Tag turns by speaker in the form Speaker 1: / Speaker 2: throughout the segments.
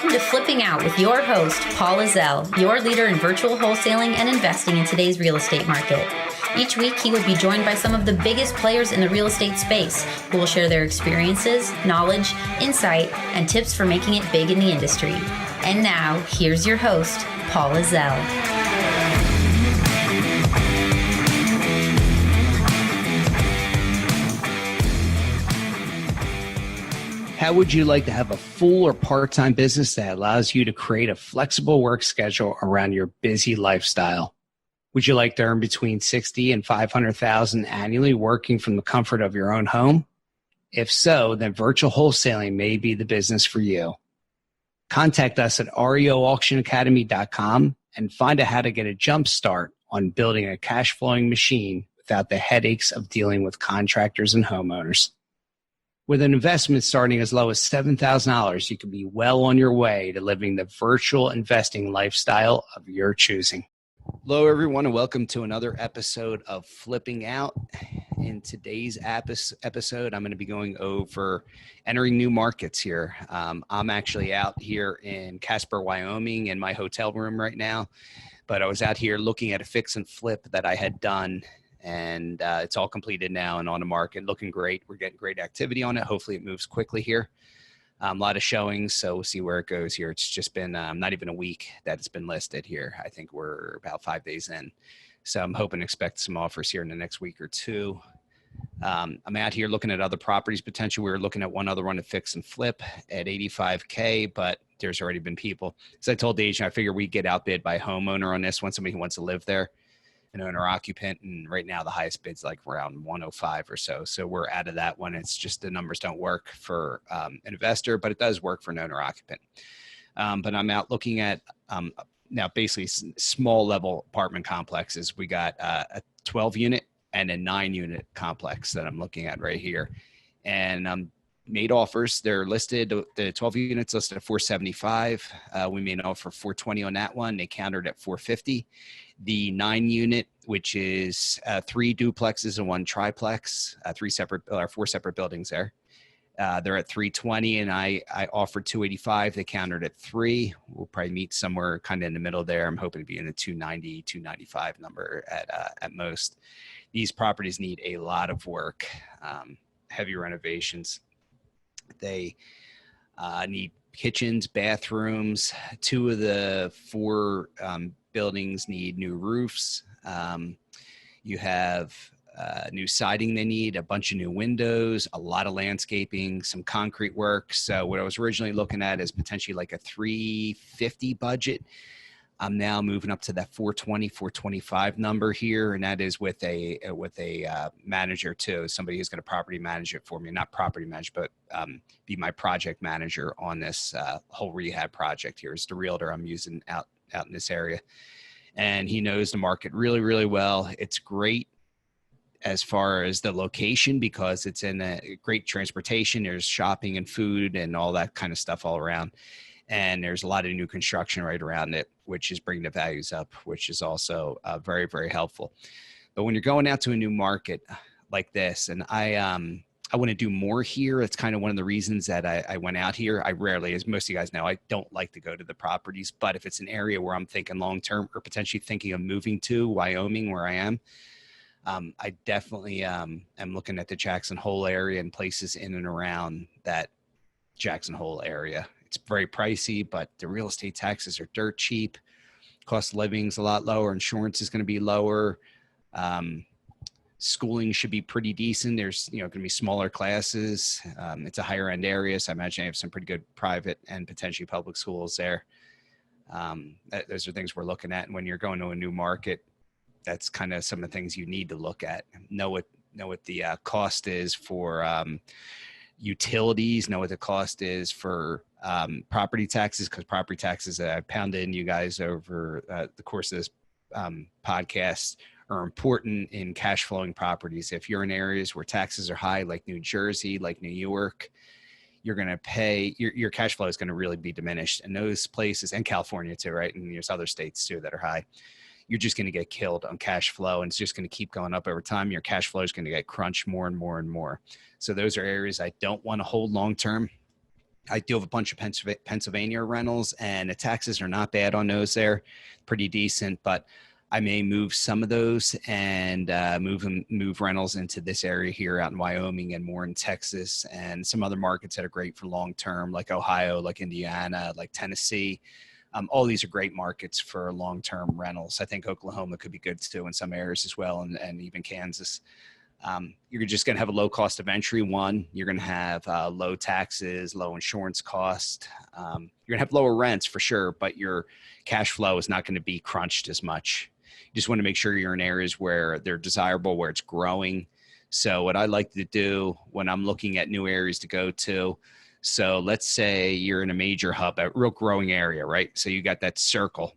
Speaker 1: Welcome to Flipping Out with your host, Paul Lizell, your leader in virtual wholesaling and investing in today's real estate market. Each week, he will be joined by some of the biggest players in the real estate space who will share their experiences, knowledge, insight, and tips for making it big in the industry. And now, here's your host, Paul Lizell.
Speaker 2: How would you like to have a full or part-time business that allows you to create a flexible work schedule around your busy lifestyle? Would you like to earn between $60,000 and $500,000 annually working from the comfort of your own home? If so, then virtual wholesaling may be the business for you. Contact us at reauctionacademy.com and find out how to get a jump start on building a cash flowing machine without the headaches of dealing with contractors and homeowners. With an investment starting as low as $7,000, you can be well on your way to living the virtual investing lifestyle of your choosing. Hello, everyone, and welcome to another episode of Flipping Out. In today's episode, I'm going to be going over entering new markets here. I'm actually out here in Casper, Wyoming in my hotel room right now, but I was out here looking at a fix and flip that I had done. And it's all completed now and on the market, looking great. We're getting great activity on it. Hopefully it moves quickly here. A lot of showings, so we'll see where it goes here. It's just been not even a week that it's been listed here. I think we're about 5 days in. So I'm hoping to expect some offers here in the next week or two. I'm out here looking at other properties potentially. We were looking at one other one to fix and flip at $85K, but there's already been people. So I told the agent, I figure we get outbid by a homeowner on this one, somebody who wants to live there. An owner occupant, and right now the highest bid's like around 105 or so. So we're out of that one. It's just the numbers don't work for an investor, but it does work for an owner occupant. But I'm out looking at now basically small level apartment complexes. We got a 12 unit and a 9 unit complex that I'm looking at right here. And made offers. They're listed, the 12 units listed at 475. We made an offer 420 on that one. They countered at 450. The 9 unit, which is 3 duplexes and 1 triplex, 4 separate buildings there. They're at 320 and I offered 285. They countered at 3. We'll probably meet somewhere kind of in the middle there. I'm hoping to be in the 290, 295 number at most. These properties need a lot of work, heavy renovations. They need kitchens, bathrooms. 2 of the 4 buildings need new roofs. You have new siding they need, a bunch of new windows, a lot of landscaping, some concrete work. So what I was originally looking at is potentially like a 350 budget. I'm now moving up to that 420, 425 number here, and that is with a manager too, somebody who's going to property manage it for me, not property manage, but be my project manager on this whole rehab project here. It's the realtor I'm using out in this area, and he knows the market really, really well. It's great as far as the location because it's in a great transportation. There's shopping and food and all that kind of stuff all around. And there's a lot of new construction right around it, which is bringing the values up, which is also very, very helpful. But when you're going out to a new market like this, and I want to do more here. It's kind of one of the reasons that I went out here. I rarely, as most of you guys know, I don't like to go to the properties. But if it's an area where I'm thinking long-term or potentially thinking of moving to Wyoming where I am, I definitely am looking at the Jackson Hole area and places in and around that Jackson Hole area. It's very pricey, but the real estate taxes are dirt cheap. Cost of living is a lot lower. Insurance is going to be lower. Schooling should be pretty decent. There's, going to be smaller classes. It's a higher end area. So I imagine I have some pretty good private and potentially public schools there. Those are things we're looking at. And when you're going to a new market, that's kind of some of the things you need to look at. Know what the cost is for utilities, know what the cost is for property taxes, because property taxes that I pounded in you guys over the course of this podcast are important in cash flowing properties. If you're in areas where taxes are high, like New Jersey, like New York, you're going to pay, your cash flow is going to really be diminished. And those places, and California too, right? And there's other states too that are high. You're just going to get killed on cash flow, and it's just going to keep going up over time. Your cash flow is going to get crunched more and more and more. So those are areas I don't want to hold long term.
Speaker 3: I do have a bunch of Pennsylvania rentals, and the taxes are not bad on those there, pretty decent, but I may move some of those and move rentals into this area here out in Wyoming and more in Texas and some other markets that are great for long term, like Ohio, like Indiana, like Tennessee. All these are great markets for long term rentals. I think Oklahoma could be good too in some areas as well, and even Kansas. You're just going to have a low cost of entry. One, you're going to have low taxes, low insurance cost. You're going to have lower rents for sure, but your cash flow is not going to be crunched as much. You just want to make sure you're in areas where they're desirable, where it's growing. So what I like to do when I'm looking at new areas to go to, so let's say you're in a major hub, a real growing area, right? So you got that circle,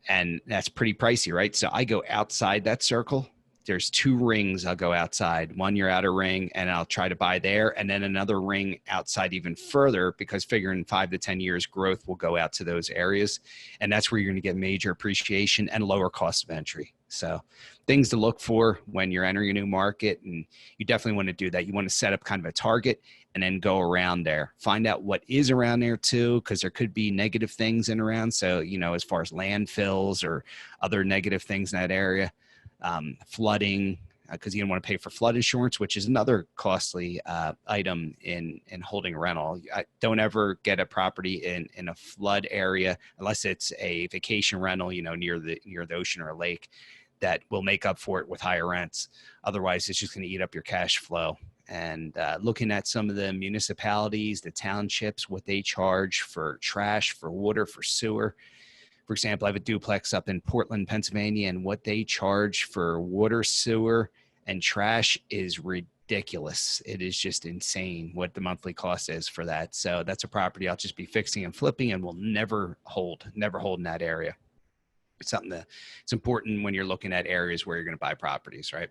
Speaker 3: and that's pretty pricey, right? So I go outside that circle. There's 2 rings I'll go outside. One your outer ring, and I'll try to buy there, and then another ring outside even further, because figuring 5 to 10 years growth will go out to those areas, and that's where you're going to get major appreciation and lower cost of entry. So things to look for when you're entering a new market, and you definitely want to do that. You want to set up kind of a target and then go around there. Find out what is around there too, because there could be negative things in around. So, as far as landfills or other negative things in that area. Flooding, because you don't want to pay for flood insurance, which is another costly item in holding a rental. Don't ever get a property in a flood area unless it's a vacation rental, near the ocean or a lake, that will make up for it with higher rents. Otherwise, it's just going to eat up your cash flow. And looking at some of the municipalities, the townships, what they charge for trash, for water, for sewer. For example, I have a duplex up in Portland, Pennsylvania, and what they charge for water, sewer, and trash is ridiculous. It is just insane what the monthly cost is for that. So that's a property I'll just be fixing and flipping and will never hold in that area. It's something that it's important when you're looking at areas where you're going to buy properties, right?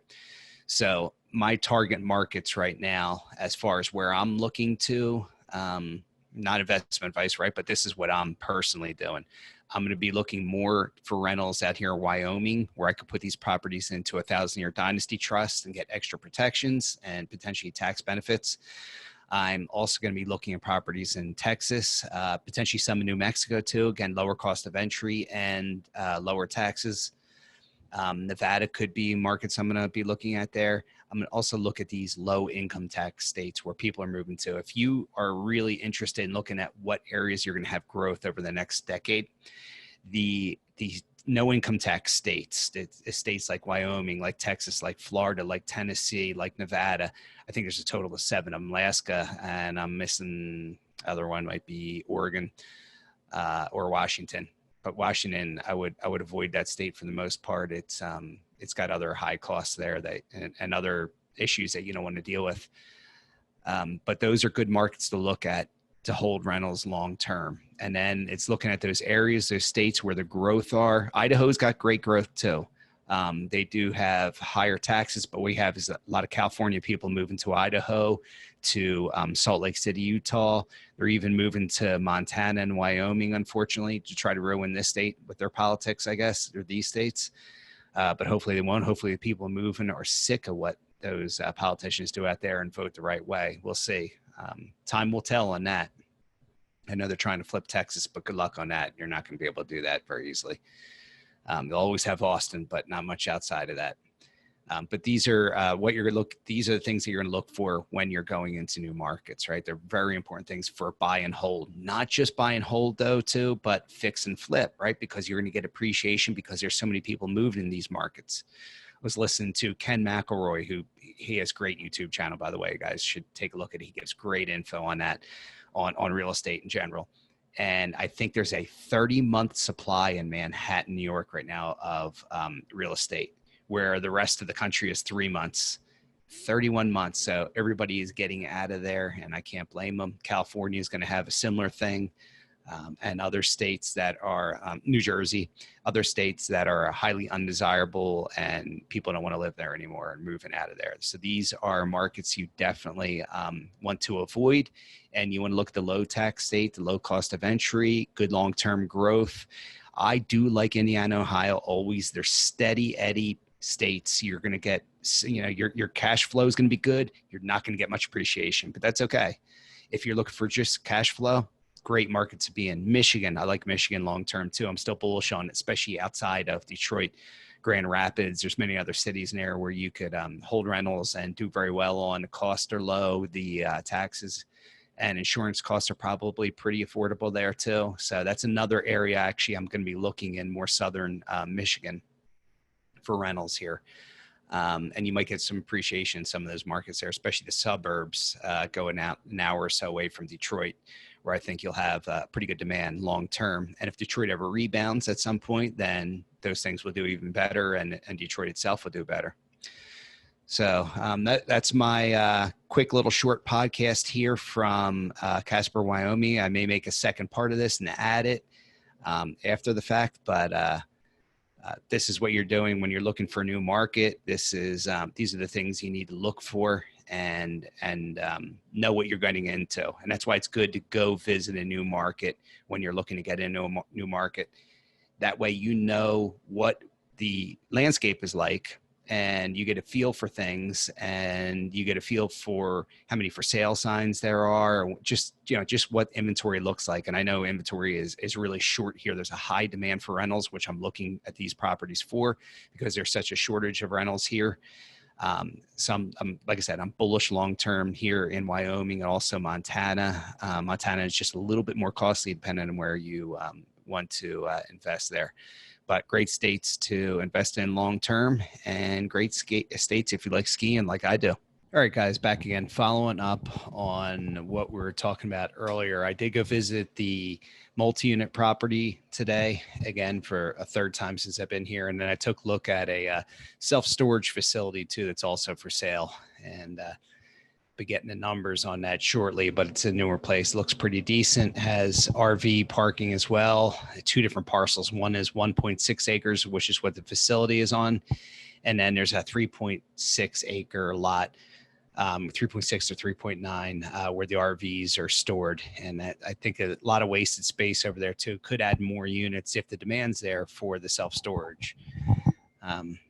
Speaker 3: So my target markets right now, as far as where I'm looking to, not investment advice, right? But this is what I'm personally doing. I'm going to be looking more for rentals out here in Wyoming, where I could put these properties into a 1,000-year dynasty trust and get extra protections and potentially tax benefits. I'm also going to be looking at properties in Texas, potentially some in New Mexico too. Again, lower cost of entry and lower taxes. Nevada could be markets I'm going to be looking at there. I'm going to also look at these low income tax states where people are moving to. If you are really interested in looking at what areas you're going to have growth over the next decade, the no income tax states, states like Wyoming, like Texas, like Florida, like Tennessee, like Nevada. I think there's a total of 7 of them. Alaska, and I'm missing other one, might be Oregon or Washington. But Washington, I would avoid that state for the most part. It's got other high costs there and other issues that you don't want to deal with. But those are good markets to look at to hold rentals long term. And then it's looking at those areas, those states where the growth are. Idaho's got great growth too. They do have higher taxes, but we have is a lot of California people moving to Idaho, to Salt Lake City, Utah. They're even moving to Montana and Wyoming, unfortunately, to try to ruin this state with their politics, I guess, or these states. But hopefully they won't. Hopefully the people moving are sick of what those politicians do out there and vote the right way. We'll see. Time will tell on that. I know they're trying to flip Texas, but good luck on that. You're not going to be able to do that very easily. They'll always have Austin, but not much outside of that. But these are these are the things that you're going to look for when you're going into new markets, right? They're very important things for buy and hold, not just buy and hold though too, but fix and flip, right? Because you're going to get appreciation because there's so many people moving in these markets. I was listening to Ken McElroy, he has great YouTube channel, by the way, guys should take a look at it. He gives great info on that, on real estate in general. And I think there's a 30-month supply in Manhattan, New York right now of real estate, where the rest of the country is 3 months, 31 months. So everybody is getting out of there, and I can't blame them. California is going to have a similar thing, and other states that are New Jersey, other states that are highly undesirable and people don't want to live there anymore and moving out of there. So these are markets you definitely want to avoid. And you want to look at the low tax state, the low cost of entry, good long-term growth. I do like Indiana, Ohio, always. They're steady Eddie states. You're going to get your cash flow is going to be good. You're not going to get much appreciation, but that's okay. If you're looking for just cash flow, great market to be in. Michigan, I like Michigan long-term too. I'm still bullish on it, especially outside of Detroit, Grand Rapids. There's many other cities in there where you could hold rentals and do very well on. The costs are low. The taxes and insurance costs are probably pretty affordable there too. So that's another area actually I'm going to be looking in, more southern Michigan for rentals here. And you might get some appreciation in some of those markets there, especially the suburbs going out an hour or so away from Detroit, where I think you'll have pretty good demand long term. And if Detroit ever rebounds at some point, then those things will do even better, and Detroit itself will do better. So that's my quick little short podcast here from Casper, Wyoming. I may make a second part of this and add it after the fact, but this is what you're doing when you're looking for a new market. These are the things you need to look for and know what you're getting into. And that's why it's good to go visit a new market when you're looking to get into a new market. That way you know what the landscape is like, and you get a feel for things, and you get a feel for how many for sale signs there are, just what inventory looks like. And I know inventory is really short here. There's a high demand for rentals, which I'm looking at these properties for, because there's such a shortage of rentals here. So I'm like I said, I'm bullish long-term here in Wyoming and also Montana. Montana is just a little bit more costly depending on where you want to invest there. But great states to invest in long-term, and great states if you like skiing like I do. All right, guys, back again. Following up on what we were talking about earlier, I did go visit the multi-unit property today, again, for a third time since I've been here. And then I took a look at a self-storage facility, too, that's also for sale. And be getting the numbers on that shortly, but it's a newer place. It looks pretty decent. Has RV parking as well. Two different parcels. One is 1.6 acres, which is what the facility is on. And then there's a 3.6 acre lot, 3.6 or 3.9, where the RVs are stored. And that, I think a lot of wasted space over there too. Could add more units if the demand's there for the self-storage.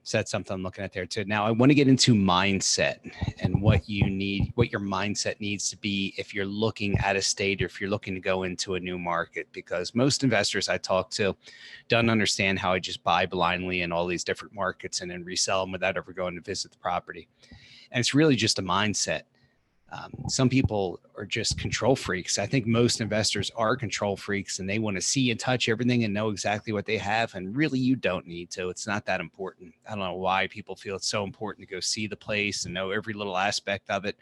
Speaker 3: So that's something I'm looking at there too. Now I want to get into mindset and what you need, what your mindset needs to be if you're looking at a state or if you're looking to go into a new market, because most investors I talk to don't understand how I just buy blindly in all these different markets and then resell them without ever going to visit the property. And it's really just a mindset. Some people are just control freaks. I think most investors are control freaks, and they want to see and touch everything and know exactly what they have. And really, you don't need to. It's not that important. I don't know why people feel it's so important to go see the place and know every little aspect of it.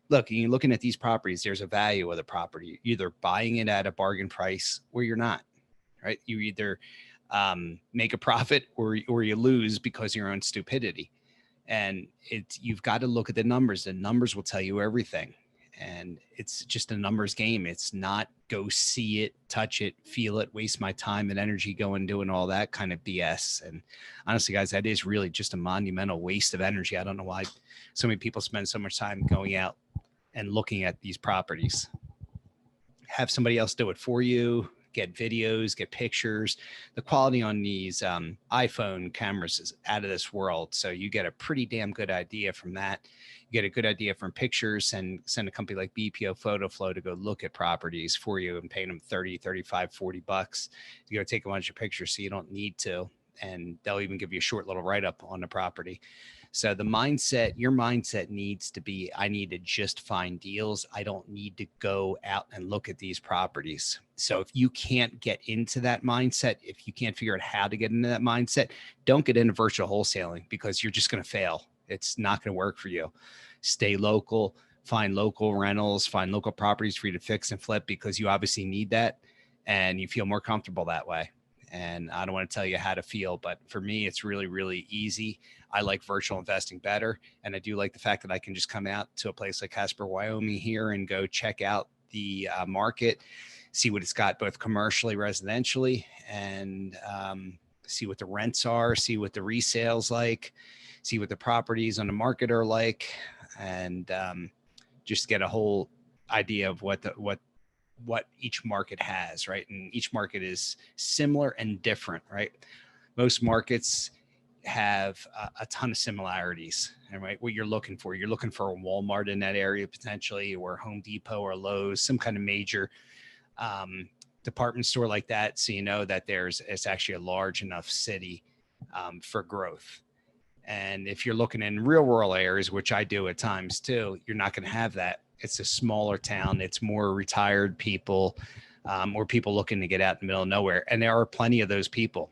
Speaker 3: Look, you're looking at these properties, there's a value of the property. You're either buying it at a bargain price or you're not, right? You either make a profit or you lose because of your own stupidity. And you've got to look at the numbers. The numbers will tell you everything. And it's just a numbers game. It's not go see it, touch it, feel it, waste my time and energy going doing all that kind of BS. And honestly, guys, that is really just a monumental waste of energy. I don't know why so many people spend so much time going out and looking at these properties. Have somebody else do it for you. Get videos, get pictures. The quality on these iPhone cameras is out of this world. So you get a pretty damn good idea from that. You get a good idea from pictures, and send a company like BPO Photo Flow to go look at properties for you and pay them 30, 35, 40 bucks to go take a bunch of pictures so you don't need to. And they'll even give you a short little write-up on the property. So the mindset, your mindset needs to be, I need to just find deals. I don't need to go out and look at these properties. So if you can't get into that mindset, if you can't figure out how to get into that mindset, don't get into virtual wholesaling, because you're just going to fail. It's not going to work for you. Stay local, find local rentals, find local properties for you to fix and flip, because you obviously need that and you feel more comfortable that way. And I don't want to tell you how to feel, but for me, it's really, really easy. I like virtual investing better. And I do like the fact that I can just come out to a place like Casper, Wyoming here and go check out the market, see what it's got both commercially, residentially, and see what the rents are, see what the resales like, see what the properties on the market are like, and just get a whole idea of what each market has, right? And each market is similar and different, right? Most markets have a ton of similarities. And right, what you're looking for a Walmart in that area potentially, or Home Depot or Lowe's, some kind of major department store like that. So you know that it's actually a large enough city for growth. And if you're looking in real rural areas, which I do at times too, you're not going to have that. It's a smaller town. It's more retired people, or people looking to get out in the middle of nowhere. And there are plenty of those people.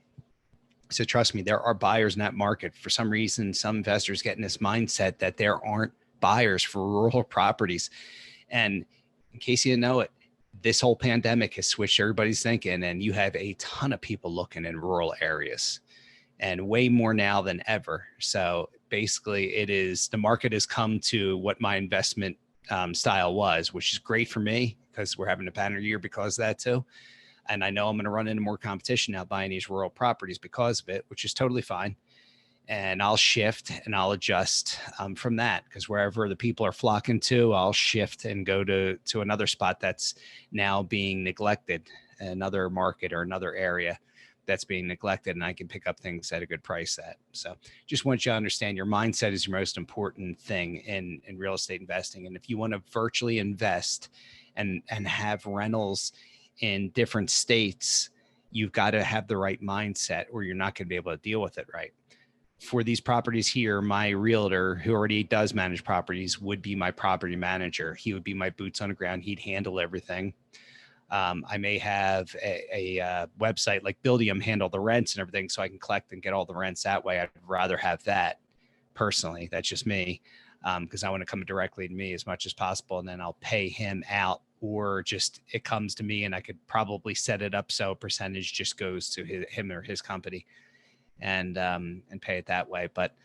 Speaker 3: So trust me, there are buyers in that market. For some reason, some investors get in this mindset that there aren't buyers for rural properties. And in case you didn't know it, this whole pandemic has switched everybody's thinking, and you have a ton of people looking in rural areas, and way more now than ever. So basically the market has come to what my investment style was, which is great for me because we're having a banner year because of that too. And I know I'm going to run into more competition now buying these rural properties because of it, which is totally fine. And I'll shift and I'll adjust from that, because wherever the people are flocking to, I'll shift and go to another spot that's now being neglected, another market or another area that's being neglected, and I can pick up things at a good price at. So just want you to understand your mindset is your most important thing in real estate investing. And if you want to virtually invest and have rentals in different states, you've got to have the right mindset, or you're not going to be able to deal with it right. For these properties here, my realtor, who already does manage properties, would be my property manager. He would be my boots on the ground. He'd handle everything. I may have a website like Buildium handle the rents and everything, so I can collect and get all the rents that way. I'd rather have that personally. That's just me, because I want to come directly to me as much as possible, and then I'll pay him out, or just it comes to me, and I could probably set it up so a percentage just goes to him or his company, and pay it that way. But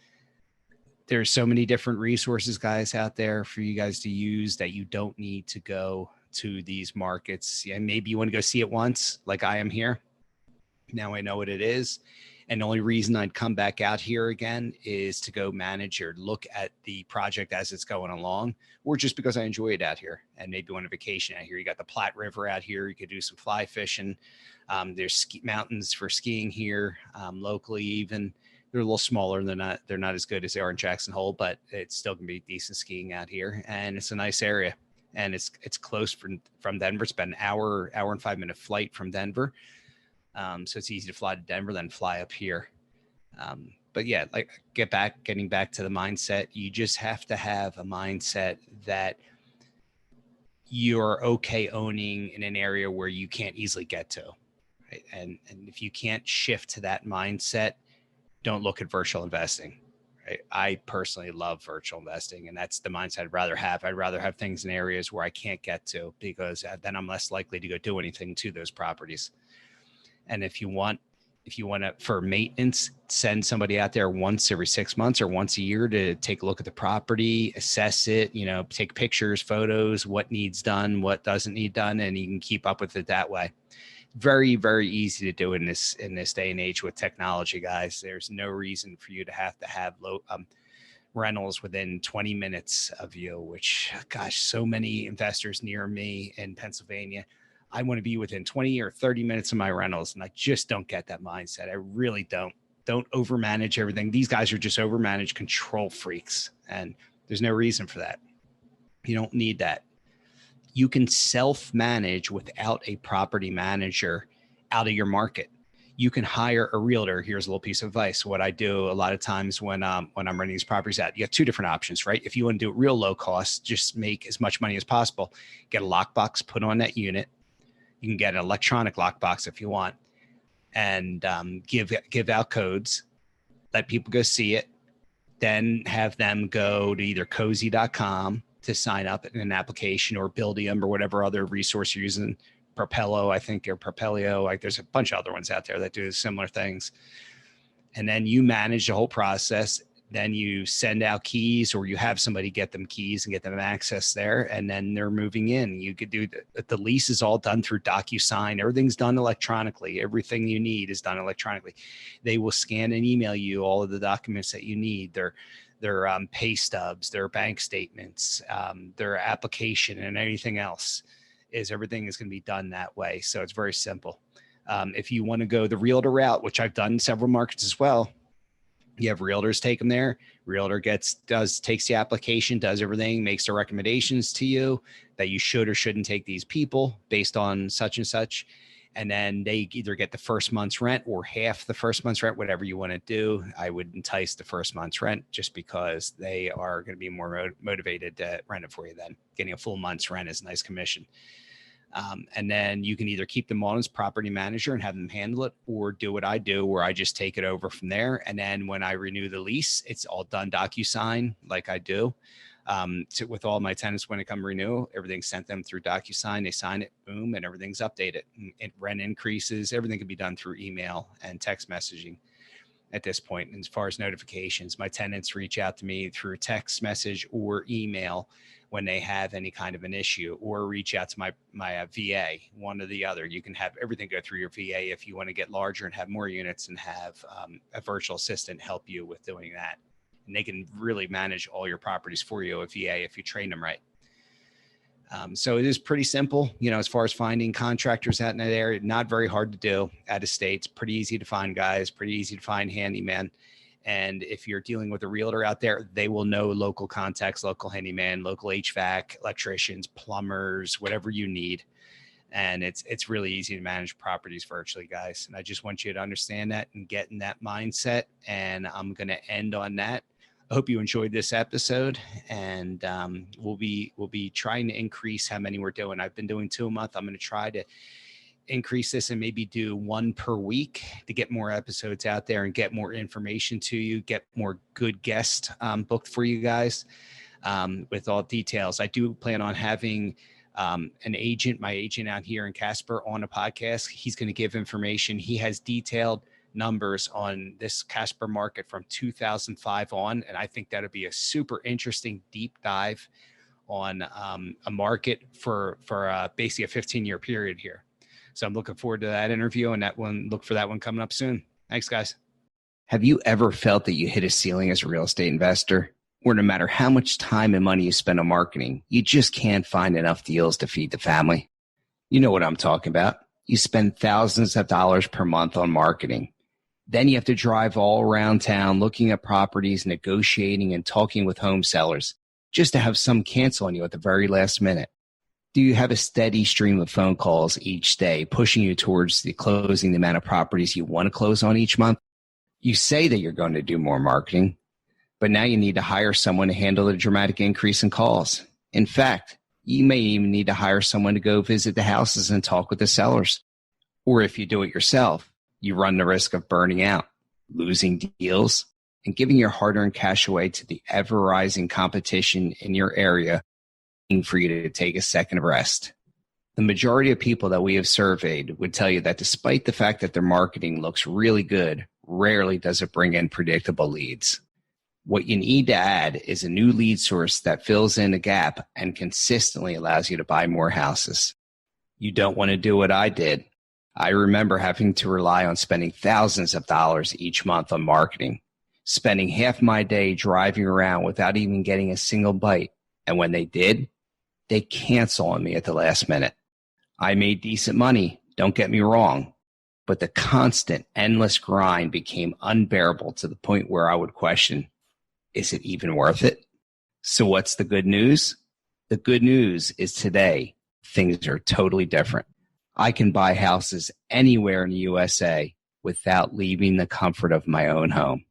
Speaker 3: there's so many different resources, guys, out there for you guys to use that you don't need to go to these markets. And maybe you want to go see it once, like I am here. Now I know what it is. And the only reason I'd come back out here again is to go manage or look at the project as it's going along, or just because I enjoy it out here and maybe want a vacation out here. You got the Platte River out here. You could do some fly fishing. There's mountains for skiing here, locally even. They're a little smaller. They're not as good as they are in Jackson Hole, but it's still going to be decent skiing out here. And it's a nice area. And it's close from Denver. It's about an hour and 5-minute flight from Denver. So it's easy to fly to Denver, then fly up here. But yeah, like getting back to the mindset, you just have to have a mindset that you're okay owning in an area where you can't easily get to. Right? And if you can't shift to that mindset, don't look at virtual investing. Right? I personally love virtual investing, and that's the mindset I'd rather have. I'd rather have things in areas where I can't get to, because then I'm less likely to go do anything to those properties. And if you want to, for maintenance, send somebody out there once every 6 months or once a year to take a look at the property, assess it, take pictures, photos, what needs done, what doesn't need done, and you can keep up with it that way. Very, very easy to do in this day and age with technology, guys. There's no reason for you to have rentals within 20 minutes of you, which, gosh, so many investors near me in Pennsylvania, I want to be within 20 or 30 minutes of my rentals. And I just don't get that mindset. I really don't. Don't overmanage everything. These guys are just overmanaged control freaks, and there's no reason for that. You don't need that. You can self-manage without a property manager out of your market. You can hire a realtor. Here's a little piece of advice. What I do a lot of times when I'm renting these properties out, you have two different options, right? If you want to do it real low cost, just make as much money as possible, get a lockbox put on that unit. You can get an electronic lockbox if you want, and give out codes, let people go see it, then have them go to either cozy.com to sign up in an application, or Buildium, or whatever other resource you're using, Propello, I think, or Propelio. Like, there's a bunch of other ones out there that do similar things. And then you manage the whole process. Then you send out keys, or you have somebody get them keys and get them access there, and then they're moving in. You could do the lease is all done through DocuSign. Everything's done electronically. Everything you need is done electronically. They will scan and email you all of the documents that you need. Their pay stubs, their bank statements, their application, and anything else. Everything is going to be done that way. So it's very simple. If you want to go the realtor route, which I've done in several markets as well, You have realtors take them there. Realtor takes the application, does everything, makes the recommendations to you that you should or shouldn't take these people based on such and such. And then they either get the first month's rent or half the first month's rent, whatever you want to do. I would entice the first month's rent just because they are going to be more motivated to rent it for you then. Getting a full month's rent is a nice commission. And then you can either keep them on as property manager and have them handle it, or do what I do where I just take it over from there. And then when I renew the lease, it's all done DocuSign like I do. With all my tenants, when I come renew, everything's sent them through DocuSign. They sign it, boom, and everything's updated. And rent increases, everything can be done through email and text messaging at this point. And as far as notifications, my tenants reach out to me through text message or email when they have any kind of an issue, or reach out to my VA, one or the other. You can have everything go through your VA if you want to get larger and have more units, and have a virtual assistant help you with doing that. And they can really manage all your properties for you, a VA, if you train them right. So it is pretty simple, as far as finding contractors out in that area. Not very hard to do out of states. Pretty easy to find guys, pretty easy to find handyman. And if you're dealing with a realtor out there, they will know local contacts, local handyman, local HVAC, electricians, plumbers, whatever you need. And it's really easy to manage properties virtually, guys. And I just want you to understand that and get in that mindset. And I'm going to end on that. I hope you enjoyed this episode, and we'll be trying to increase how many we're doing. I've been doing 2 a month. I'm going to try to increase this and maybe do 1 per week to get more episodes out there and get more information to you, get more good guests booked for you guys with all details. I do plan on having my agent out here in Casper, on a podcast. He's going to give information. He has detailed numbers on this Casper market from 2005 on. And I think that'll be a super interesting deep dive on a market for basically a 15-year period here. So I'm looking forward to that interview, and look for that one coming up soon. Thanks, guys.
Speaker 2: Have you ever felt that you hit a ceiling as a real estate investor? Or no matter how much time and money you spend on marketing, you just can't find enough deals to feed the family? You know what I'm talking about. You spend thousands of dollars per month on marketing. Then you have to drive all around town looking at properties, negotiating and talking with home sellers just to have some cancel on you at the very last minute. Do you have a steady stream of phone calls each day pushing you towards closing the amount of properties you want to close on each month? You say that you're going to do more marketing, but now you need to hire someone to handle the dramatic increase in calls. In fact, you may even need to hire someone to go visit the houses and talk with the sellers. Or if you do it yourself, you run the risk of burning out, losing deals, and giving your hard-earned cash away to the ever-rising competition in your area for you to take a second of rest. The majority of people that we have surveyed would tell you that despite the fact that their marketing looks really good, rarely does it bring in predictable leads. What you need to add is a new lead source that fills in a gap and consistently allows you to buy more houses. You don't want to do what I did. I remember having to rely on spending thousands of dollars each month on marketing, spending half my day driving around without even getting a single bite. And when they did, they cancel on me at the last minute. I made decent money, don't get me wrong, but the constant, endless grind became unbearable to the point where I would question, is it even worth it? So what's the good news? The good news is today, things are totally different. I can buy houses anywhere in the USA without leaving the comfort of my own home.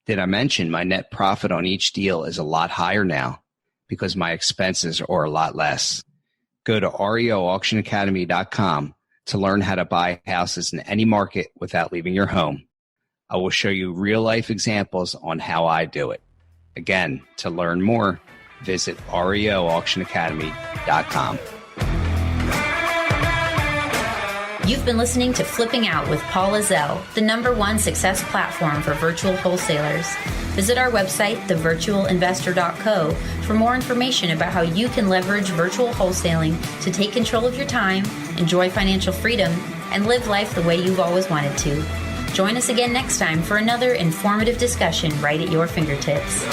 Speaker 2: Did I mention my net profit on each deal is a lot higher now because my expenses are a lot less? Go to reauctionacademy.com to learn how to buy houses in any market without leaving your home. I will show you real-life examples on how I do it. Again, to learn more, visit reauctionacademy.com.
Speaker 1: You've been listening to Flipping Out with Paul Lizell, the #1 success platform for virtual wholesalers. Visit our website, thevirtualinvestor.co, for more information about how you can leverage virtual wholesaling to take control of your time, enjoy financial freedom, and live life the way you've always wanted to. Join us again next time for another informative discussion right at your fingertips.